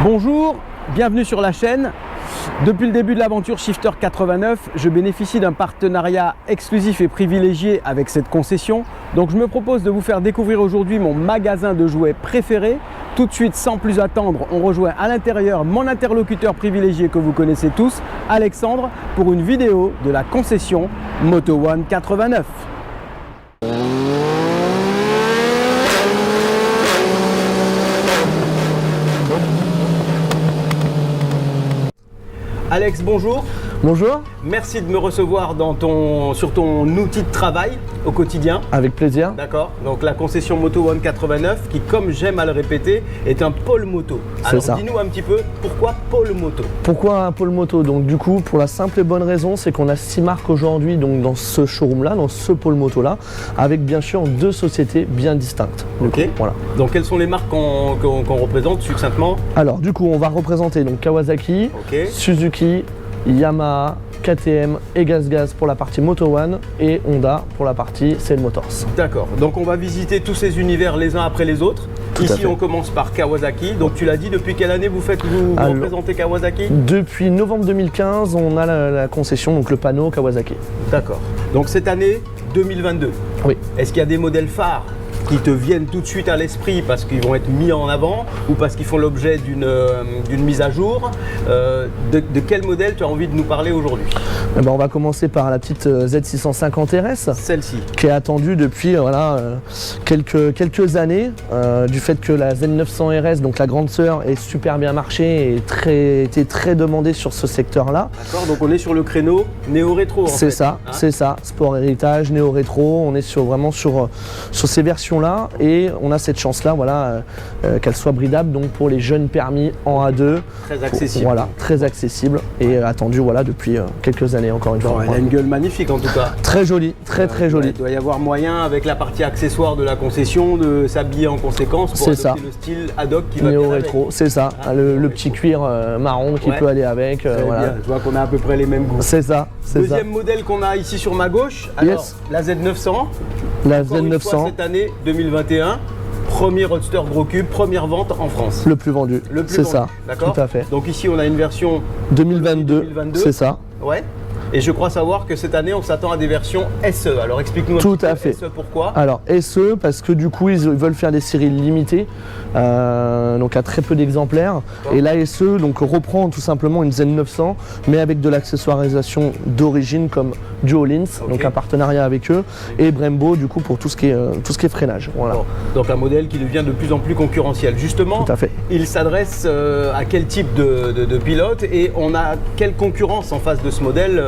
Bonjour, bienvenue sur la chaîne. Depuis le début de l'aventure Shifter 89, je bénéficie d'un partenariat exclusif et privilégié avec cette concession. Donc je me propose de vous faire découvrir aujourd'hui mon magasin de jouets préféré. Tout de suite, sans plus attendre, on rejoint à l'intérieur mon interlocuteur privilégié que vous connaissez tous, Alexandre, pour une vidéo de la concession Moto-One 89. Alex, bonjour. Bonjour. Merci de me recevoir sur ton outil de travail au quotidien. Avec plaisir. D'accord. Donc la concession Moto-One 89 qui, comme j'aime à le répéter, est un pôle moto. Alors dis-nous un petit peu pourquoi pôle moto. Pourquoi un pôle moto? Donc du coup, pour la simple et bonne raison, c'est qu'on a 6 marques aujourd'hui donc dans ce showroom là, dans ce pôle moto là, avec bien sûr 2 sociétés bien distinctes. Ok. Voilà. Donc quelles sont les marques qu'on représente succinctement? Alors du coup, on va représenter donc Kawasaki, Suzuki, Yamaha, KTM et GazGaz pour la partie Moto-One et Honda pour la partie Sail Motors. D'accord, donc on va visiter tous ces univers les uns après les autres. Ici on commence par Kawasaki. Donc tu l'as dit, depuis quelle année vous représentez Kawasaki? Depuis novembre 2015, on a la concession, donc le panneau Kawasaki. D'accord, donc cette année 2022. Oui. Est-ce qu'il y a des modèles phares qui te viennent tout de suite à l'esprit parce qu'ils vont être mis en avant ou parce qu'ils font l'objet d'une mise à jour? De quel modèle tu as envie de nous parler aujourd'hui? On va commencer par la petite Z650 RS. Celle-ci. Qui est attendue depuis quelques années, du fait que la Z900 RS, donc la grande sœur, est super bien marché et était très demandée sur ce secteur-là. D'accord, donc on est sur le créneau néo-rétro. C'est ça, c'est ça. Sport héritage, néo-rétro, on est vraiment sur ces versions là et on a cette chance là qu'elle soit bridable donc pour les jeunes permis en A2, très accessible, très accessible et attendu depuis quelques années encore une fois. Elle a une gueule magnifique en tout cas, très jolie, très jolie. Il doit y avoir moyen avec la partie accessoire de la concession de s'habiller en conséquence pour adopter le style ad hoc qui va néo rétro, c'est ça, le petit cuir marron qui peut aller avec. Bien. Je vois qu'on a à peu près les mêmes goûts. C'est ça. Deuxième modèle qu'on a ici sur ma gauche, alors la Z900. La Z900 cette année 2021, premier roadster gros cube, première vente en France. Le plus vendu, c'est ça. D'accord. Tout à fait. Donc ici on a une version 2022. C'est ça. Ouais. Et je crois savoir que cette année on s'attend à des versions SE. Alors explique-nous tout à fait. SE, pourquoi? Alors SE parce que du coup ils veulent faire des séries limitées, donc à très peu d'exemplaires. Et la SE donc reprend tout simplement une Z900 mais avec de l'accessoirisation d'origine comme Duolins, donc un partenariat avec eux, et Brembo du coup pour tout ce qui est freinage. Voilà. Donc un modèle qui devient de plus en plus concurrentiel. Justement, tout à fait. Il s'adresse à quel type de pilote et on a quelle concurrence en face de ce modèle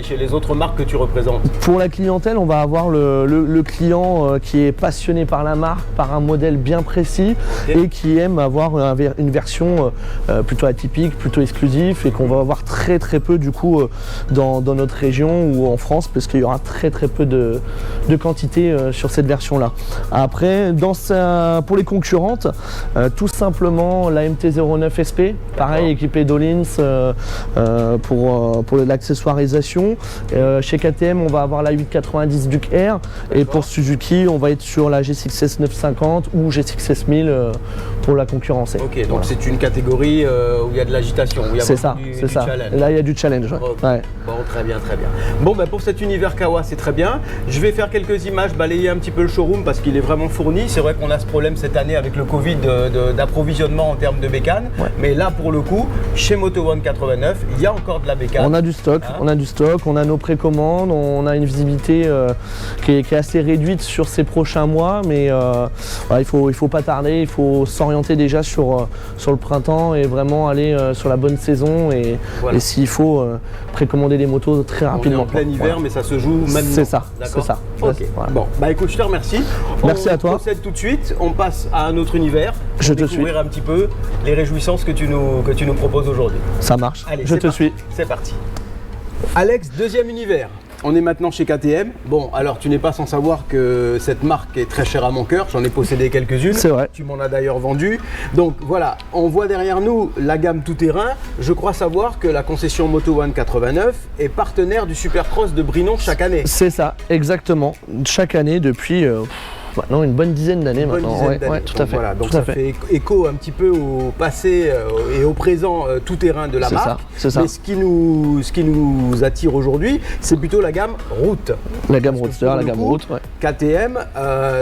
chez les autres marques que tu représentes? Pour la clientèle, on va avoir le client qui est passionné par la marque, par un modèle bien précis et qui aime avoir une version plutôt atypique, plutôt exclusive et qu'on va avoir très peu du coup dans notre région ou en France parce qu'il y aura très peu de quantité sur cette version là. Après, pour les concurrentes, tout simplement la MT-09 SP, pareil équipée d'Olins pour l'accessoirisation. Chez KTM, on va avoir la 890 Duke Air et pour Suzuki, on va être sur la G6S 950 ou G6S 1000 pour la concurrence. Ok, donc c'est une catégorie où il y a de l'agitation, où il y a c'est ça. challenge. Là, il y a du challenge. Ouais. Bon, très bien. Bon, pour cet univers Kawa, c'est très bien. Je vais faire quelques images, balayer un petit peu le showroom parce qu'il est vraiment fourni. C'est vrai qu'on a ce problème cette année avec le Covid d'approvisionnement en termes de bécane. Mais là, pour le coup, chez Moto-One 89, il y a encore de la bécane. On a du stock, on a nos précommandes, on a une visibilité qui est assez réduite sur ces prochains mois, mais il faut pas tarder, il faut s'orienter déjà sur le printemps et vraiment aller sur la bonne saison et s'il faut précommander des motos très rapidement. On est en plein hiver, mais ça se joue maintenant. C'est ça, c'est ça. Ok. Bon, écoute, je te remercie. Merci à toi. On procède tout de suite, on passe à un autre univers. Je te suis. Découvrir un petit peu les réjouissances que tu nous proposes aujourd'hui. Ça marche. Allez, je te suis. C'est parti. Alex, deuxième univers. On est maintenant chez KTM. Bon, alors tu n'es pas sans savoir que cette marque est très chère à mon cœur. J'en ai possédé quelques-unes. C'est vrai. Tu m'en as d'ailleurs vendu. Donc voilà, on voit derrière nous la gamme tout-terrain. Je crois savoir que la concession Moto-One 89 est partenaire du Supercross de Brinon chaque année. C'est ça, exactement. Chaque année depuis maintenant une bonne dizaine d'années maintenant. Ouais, tout à fait. Voilà, donc tout à ça fait écho un petit peu au passé et au présent tout terrain de la marque. C'est ça. Mais ce qui nous attire aujourd'hui, c'est plutôt la gamme Route. La gamme Roadster, la gamme Route. Ouais. KTM,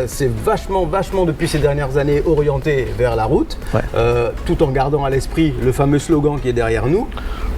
c'est vachement depuis ces dernières années orienté vers la route, tout en gardant à l'esprit le fameux slogan qui est derrière nous,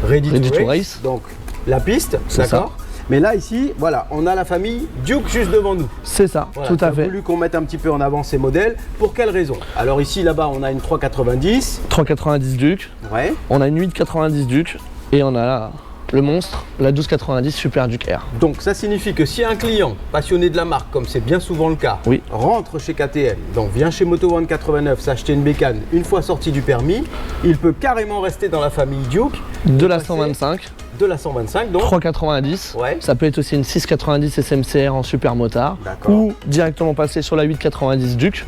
Ready to race. Donc la piste, d'accord. Mais là, ici, voilà, on a la famille Duke juste devant nous. C'est ça, voilà, tout à fait. J'ai voulu qu'on mette un petit peu en avant ces modèles. Pour quelle raison? Alors ici, là-bas, on a une 390. 390 Duke. Ouais. On a une 890 Duke. Et on a là le monstre, la 1290 Super Duke R. Donc ça signifie que si un client passionné de la marque, comme c'est bien souvent le cas, rentre chez KTM, donc vient chez Moto One 89 s'acheter une bécane une fois sorti du permis, il peut carrément rester dans la famille Duke. De la 125. De la 125 donc 390, ça peut être aussi une 690 SMCR en super motard ou directement passer sur la 890 Duke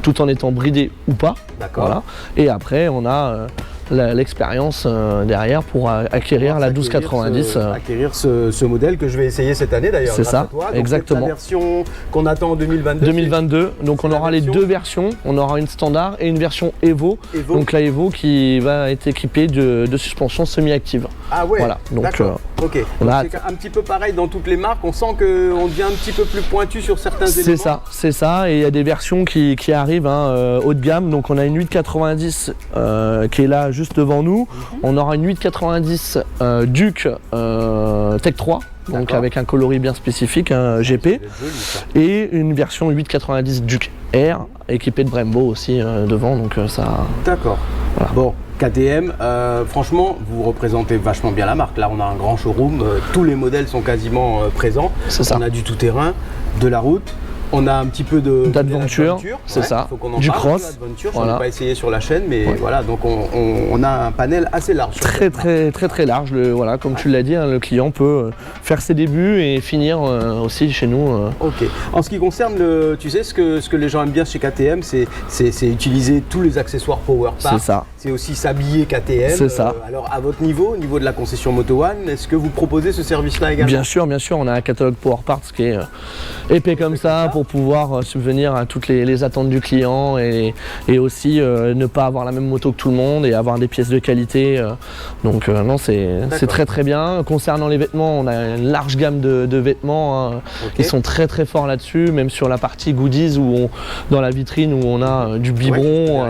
tout en étant bridé ou pas. Voilà. Et après on a l'expérience derrière pour acquérir la 1290. Acquérir ce modèle que je vais essayer cette année d'ailleurs. C'est ça, exactement. La version qu'on attend en 2022. 2022, donc on aura les deux versions, on aura une standard et une version Evo. Donc la Evo qui va être équipée de suspension semi-active. Ah ouais, voilà. Donc, ok. C'est un petit peu pareil dans toutes les marques, on sent qu'on devient un petit peu plus pointu sur certains éléments. C'est ça, et il y a des versions qui arrivent haut de gamme. Donc on a une 890 qui est là juste devant nous. On aura une 890 Duke Tech 3. Donc avec un coloris bien spécifique, un GP, et une version 890 Duke R équipée de Brembo aussi devant, donc ça... D'accord. Voilà. Bon, KTM, franchement, vous représentez vachement bien la marque. Là, on a un grand showroom, tous les modèles sont quasiment présents. On a du tout-terrain, de la route. On a un petit peu d'adventure, c'est ça, du cross. Je n'ai pas essayé sur la chaîne, mais voilà, donc on a un panel assez large. Très large. Voilà, comme tu l'as dit, le client peut faire ses débuts et finir aussi chez nous. Ok. En ce qui concerne tu sais, ce que les gens aiment bien chez KTM, c'est utiliser tous les accessoires Power Parts. C'est ça. C'est aussi s'habiller KTM. C'est ça. Alors à votre niveau, au niveau de la concession Moto One, est-ce que vous proposez ce service-là également? Bien sûr. On a un catalogue Power Parts qui est épais comme ça pour pouvoir subvenir à toutes les attentes du client et aussi ne pas avoir la même moto que tout le monde et avoir des pièces de qualité. Donc non, c'est très bien. Concernant les vêtements, on a une large gamme de vêtements. Ils sont très forts là-dessus, même sur la partie goodies dans la vitrine où on a du biberon,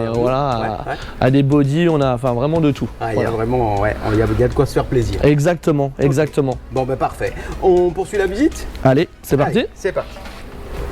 à des body, on a vraiment de tout. Il y a vraiment, il y a de quoi se faire plaisir. Exactement. Bon ben parfait. On poursuit la visite? Allez, c'est parti. C'est parti.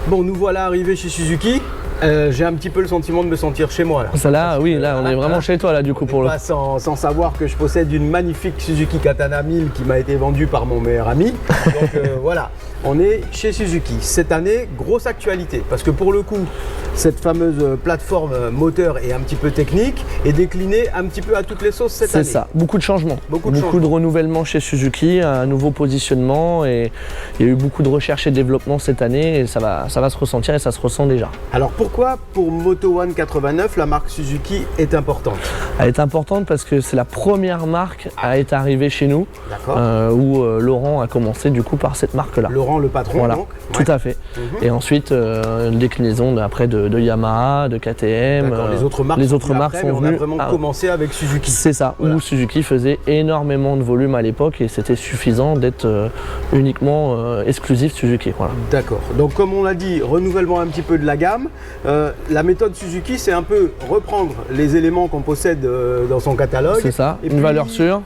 Bon, nous voilà arrivés chez Suzuki. J'ai un petit peu le sentiment de me sentir chez moi là. Là, on est vraiment chez toi là du coup pour le. Sans savoir que je possède une magnifique Suzuki Katana 1000 qui m'a été vendue par mon meilleur ami. Donc voilà, on est chez Suzuki. Cette année, grosse actualité parce que pour le coup, cette fameuse plateforme moteur et un petit peu technique est déclinée un petit peu à toutes les sauces cette année. C'est ça, beaucoup de changements, beaucoup de renouvellement chez Suzuki, un nouveau positionnement et il y a eu beaucoup de recherche et développement cette année et ça va se ressentir et ça se ressent déjà. Alors pourquoi pour Moto One 89 la marque Suzuki est importante? Elle est importante parce que c'est la première marque à être arrivée chez nous où Laurent a commencé du coup par cette marque là. Laurent le patron, voilà, donc tout à fait. Et ensuite une déclinaison après de Yamaha, de KTM. Les autres marques sont venues. On a vraiment commencé avec Suzuki. C'est ça, où Suzuki faisait énormément de volume à l'époque et c'était suffisant d'être uniquement exclusif Suzuki. Voilà. D'accord. Donc comme on l'a dit, renouvellement un petit peu de la gamme. La méthode Suzuki, c'est un peu reprendre les éléments qu'on possède dans son catalogue. C'est ça, une valeur sûre.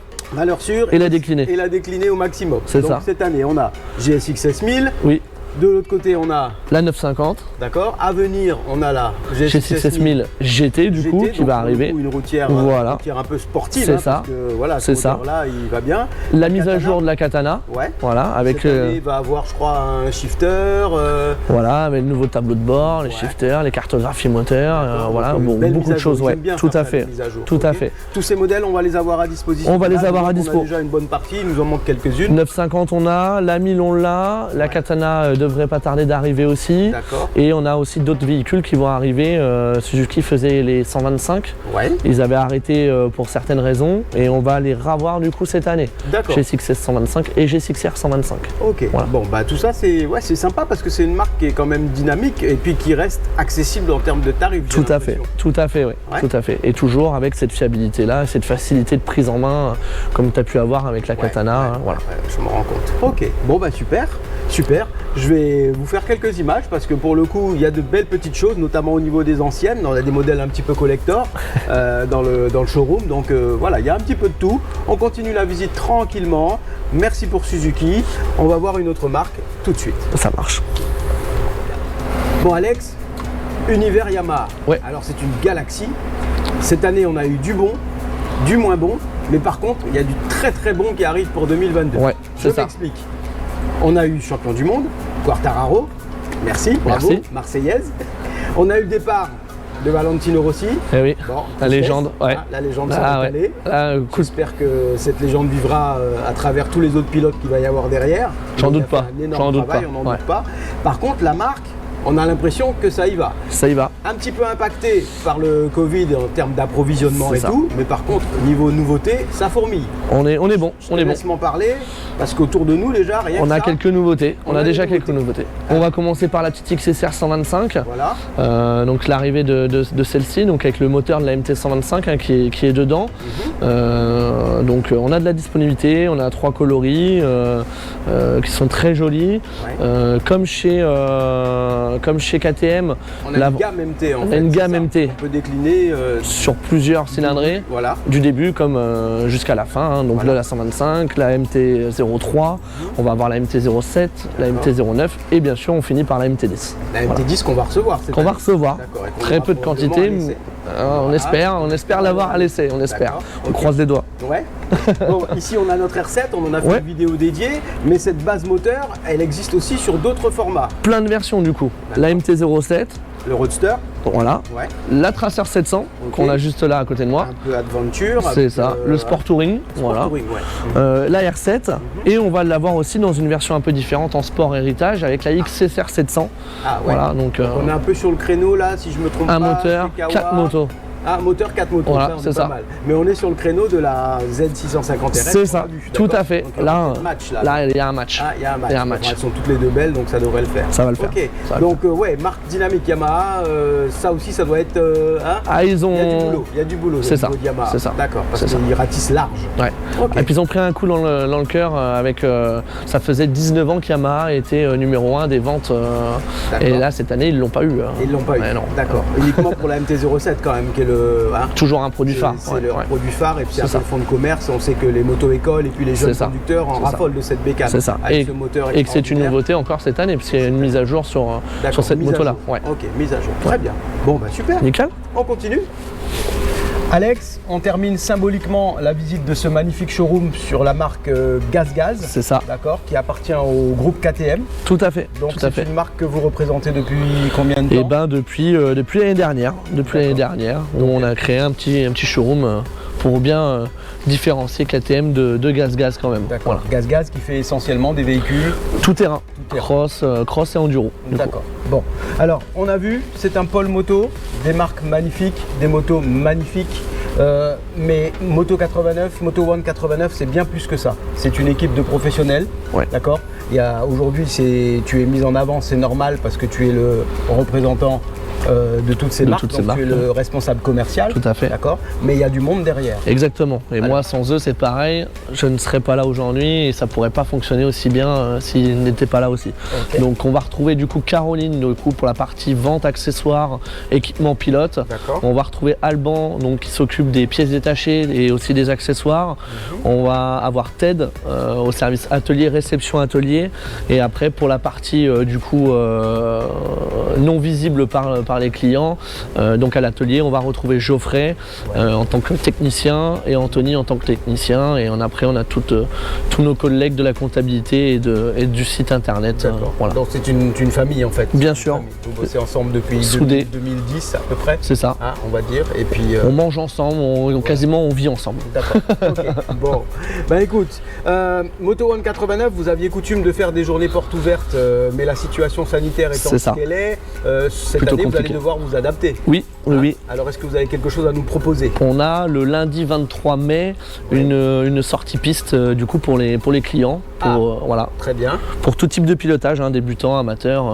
Et la décliner. Et la décliner au maximum. C'est ça. Donc cette année, on a GSX S1000. Oui. De l'autre côté, on a la 950. D'accord. À venir, on a la GSX S1000 GT du coup qui va arriver. Une routière, un peu sportive. C'est ça. Parce que, voilà, ce moteur-là, il va bien. La mise à jour de la Katana. Voilà. Avec. Cette année, il va avoir, je crois, un shifter. Voilà, avec le nouveau tableau de bord, les shifters, les cartographies moteurs. Voilà, beaucoup de choses. Tout à fait. Tout à fait. Tous ces modèles, on va les avoir à disposition. On va les avoir à dispo. On a déjà une bonne partie. Il nous en manque quelques-unes. 950, on a. La 1000, on l'a. La Katana de devrait pas tarder d'arriver aussi. D'accord. Et on a aussi d'autres véhicules qui vont arriver. Suzuki faisait les 125. Ouais. Ils avaient arrêté pour certaines raisons et on va les revoir du coup cette année. D'accord. G6S 125 et G6R 125. Ok. Voilà. Bon, bah tout ça, c'est sympa parce que c'est une marque qui est quand même dynamique et puis qui reste accessible en termes de tarifs. Tout à fait, oui. Ouais. Tout à fait. Et toujours avec cette fiabilité-là, cette facilité de prise en main, comme tu as pu avoir avec la Katana. Voilà. Je me rends compte. Ok. Bon, bah super. Super. Je vais vous faire quelques images parce que pour le coup, il y a de belles petites choses, notamment au niveau des anciennes. On a des modèles un petit peu collector dans le showroom. Donc voilà, il y a un petit peu de tout. On continue la visite tranquillement. Merci pour Suzuki. On va voir une autre marque tout de suite. Ça marche. Bon Alex, univers Yamaha. Ouais. Alors c'est une galaxie. Cette année, on a eu du bon, du moins bon. Mais par contre, il y a du très très bon qui arrive pour 2022. Ouais, Je c'est ça. m'explique. On a eu champion du monde, Quartararo, merci, bravo, Merci. Marseillaise. On a eu le départ de Valentino Rossi. Eh oui, Bon, la légende, ouais. hein, la légende s'en Ah, est ouais. allée. Coup de- J'espère que cette légende vivra à travers tous les autres pilotes qu'il va y avoir derrière. J'en Il a doute fait pas, un énorme j'en doute travail, pas, on n'en ouais. doute pas. Par contre, la marque, on a l'impression que ça y va. Ça y va. Un petit peu impacté par le Covid en termes d'approvisionnement C'est et ça. tout, mais par contre, niveau nouveauté, ça fourmille. On est bon, on est bon. Laisse-moi parler, parce qu'autour de nous, déjà, rien On que a ça, quelques nouveautés. On a des déjà quelques nouveautés. On va commencer par la petite XSR 125. Voilà. Donc l'arrivée de celle-ci, donc avec le moteur de la MT 125 hein, qui est dedans. Donc on a de la disponibilité, on a 3 coloris qui sont très jolis. Ouais. Comme chez KTM, On a une gamme MT en on a fait. une c'est gamme ça. MT. On peut décliner sur plusieurs cylindrées. Voilà. Du début comme jusqu'à la fin, hein. Donc Voilà. là la 125, la MT-03, on va avoir la MT-07, la MT-09 et bien sûr on finit par la MT-10. La MT10 qu'on va recevoir. cette Qu'on va année. recevoir, D'accord, et qu'on très aura peu de probablement quantité, à l'essai. on espère l'avoir à l'essai, on espère, D'accord, on ok. croise les doigts. Ouais. Bon, ici on a notre R7, on en a fait Ouais. une vidéo dédiée, mais cette base moteur, elle existe aussi sur d'autres formats. Plein de versions du coup, la MT-07, Le Roadster, voilà, ouais. la Tracer 700 Ok. qu'on a juste là à côté de moi, Un peu adventure. c'est avec, ça, le Sport Touring, Sport voilà. Touring, ouais. La R7 et on va l'avoir aussi dans une version un peu différente en sport héritage avec la XSR 700. Ah ouais. Voilà, donc On est un peu sur le créneau là, si je me trompe un pas. moteur, Kawa. 4 motos. Ah, moteur 4 motos, Voilà, ça, on est c'est pas ça. mal. Mais on est sur le créneau de la Z650 RS. C'est ça, tout à fait. Là, match, là, il y a un match. Ah, il y a un match. Il y a un Bon, match. elles sont toutes les deux belles, donc ça devrait le faire. Ça va le faire. Ok, Ça va le donc ouais, marque dynamique Yamaha, ça aussi, ça doit être. Hein, Ah, ils il y a du ont. boulot, il y a du boulot. C'est au ça, niveau de Yamaha. c'est ça. D'accord, parce C'est ça. qu'ils ratissent large. Ouais. Ok. Et puis ils ont pris un coup dans le cœur avec. Ça faisait 19 ans qu'Yamaha était numéro 1 des ventes. D'accord. Et là, cette année, ils l'ont pas eu. Ils l'ont pas eu. Ouais, non. D'accord. Uniquement pour la MT-07 quand même, qui est le. Hein, Toujours un produit phare. c'est ouais, leur ouais. produit phare et puis C'est un ça. peu le fond de commerce. On sait que les moto-écoles et puis les jeunes C'est ça. conducteurs en C'est ça. raffolent de cette bécane. C'est ça. Avec Et, ce moteur et que c'est une extraordinaire. nouveauté encore cette année, puisqu'il y a une mise à jour sur D'accord, cette mise à moto-là. jour. Ouais. Ok, mise à jour. Très bien. Bon, bah super. Nickel. On continue. Alex, on termine symboliquement la visite de ce magnifique showroom sur la marque Gaz Gaz. C'est ça. D'accord, qui appartient au groupe KTM. Tout à fait. Donc tout à c'est fait. une marque que vous représentez depuis combien de temps? Et ben depuis l'année dernière, où on a créé un petit showroom pour bien différencier KTM de Gaz Gaz quand même. D'accord. Voilà. Gaz Gaz qui fait essentiellement des véhicules. Tout terrain, Tout terrain. cross et enduro. du coup. D'accord. Bon, alors on a vu, c'est un pôle moto, des marques magnifiques, des motos magnifiques. Mais Moto 89, Moto One 89, c'est bien plus que ça. C'est une équipe de professionnels, Ouais. d'accord. Aujourd'hui, tu es mis en avant, c'est normal parce que tu es le représentant de toutes ces De marques, toutes ces donc marques, tu es le responsable commercial, Tout à fait. d'accord. Mais il y a du monde derrière. Exactement. Et Alors. moi, sans eux, c'est pareil. Je ne serais pas là aujourd'hui et ça pourrait pas fonctionner aussi bien s'ils n'étaient pas là aussi. Ok. Donc, on va retrouver du coup Caroline du coup, pour la partie vente, accessoires, équipement pilote. D'accord. On va retrouver Alban donc, qui s'occupe des pièces détachées et aussi des accessoires. On va avoir Ted au service atelier, réception atelier. Et après, pour la partie du coup non visible par par les clients. Donc à l'atelier, on va retrouver Geoffrey en tant que technicien et Anthony en tant que technicien. Et après, on a tous nos collègues de la comptabilité et du site internet. Voilà. Donc c'est une famille en fait. Bien sûr. Vous bossez ensemble depuis 2010 à peu près. C'est ça. Hein, on va dire. Et puis, on mange ensemble, quasiment on vit ensemble. D'accord. Okay. Bon. Ben écoute, Moto One 89, vous aviez coutume de faire des journées portes ouvertes, mais la situation sanitaire étant ce qu'elle est, cette plutôt année compliqué. Vous allez devoir vous adapter. Oui, oui. Alors est-ce que vous avez quelque chose à nous proposer? On a le lundi 23 mai une sortie piste du coup pour les clients. Voilà. Très bien. Pour tout type de pilotage, débutants, amateurs,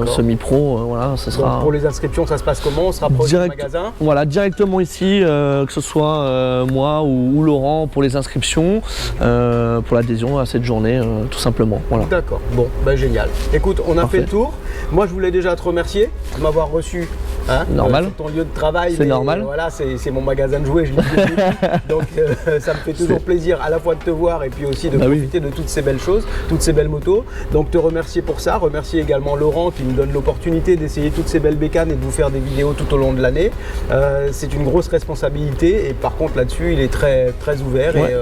semi-pro, voilà, ça sera. Donc pour les inscriptions, ça se passe comment? On se rapproche du magasin? Voilà, directement ici, que ce soit moi ou Laurent pour les inscriptions, pour l'adhésion à cette journée, tout simplement. Voilà. D'accord, bon, ben génial. Écoute, on a fait le tour. Moi, je voulais déjà te remercier de m'avoir reçu normal. Sur ton lieu de travail. C'est normal. Voilà, c'est mon magasin de jouets, je l'ai dit. Donc ça me fait toujours plaisir à la fois de te voir et puis aussi de profiter de toutes ces belles choses, toutes ces belles motos. Donc te remercier pour ça, remercier également Laurent qui nous donne l'opportunité d'essayer toutes ces belles bécanes et de vous faire des vidéos tout au long de l'année. C'est une grosse responsabilité et par contre là-dessus il est très ouvert et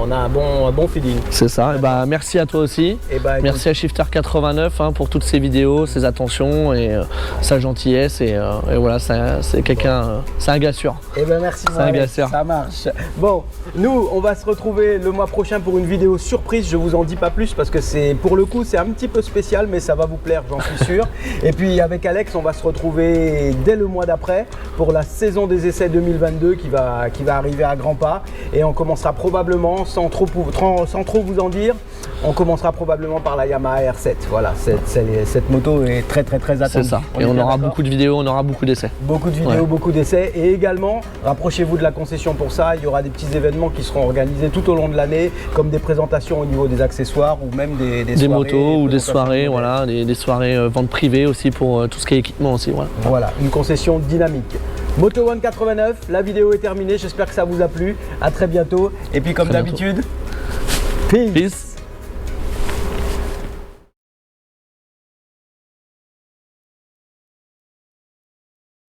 on a un bon feeling. C'est ça, et merci à toi aussi. Merci à Shifter 89 pour toutes ces vidéos, ses attentions et sa gentillesse et voilà, c'est quelqu'un, c'est un gars sûr. Merci, c'est un gars sûr. Ça marche. Bon, nous on va se retrouver le mois prochain pour une vidéo surprise, je vous en dis pas plus parce que pour le coup c'est un petit peu spécial mais ça va vous plaire, j'en suis sûr. Et puis avec Alex on va se retrouver dès le mois d'après pour la saison des essais 2022 qui va arriver à grands pas et on commencera probablement, sans trop vous en dire, on commencera probablement par la Yamaha R7. Voilà, cette moto est très attendue. C'est ça, et on aura beaucoup de vidéos, on aura beaucoup d'essais. Beaucoup de vidéos, beaucoup d'essais et également, rapprochez-vous de la concession pour ça, il y aura des petits événements qui seront organisés tout au long de l'année comme des présentations au niveau des accessoires ou même des soirées, motos ou des soirées, voilà, des soirées vente privée aussi pour tout ce qui est équipement aussi. Voilà, une concession dynamique. Moto One 89, la vidéo est terminée, j'espère que ça vous a plu, à très bientôt et puis comme d'habitude, peace.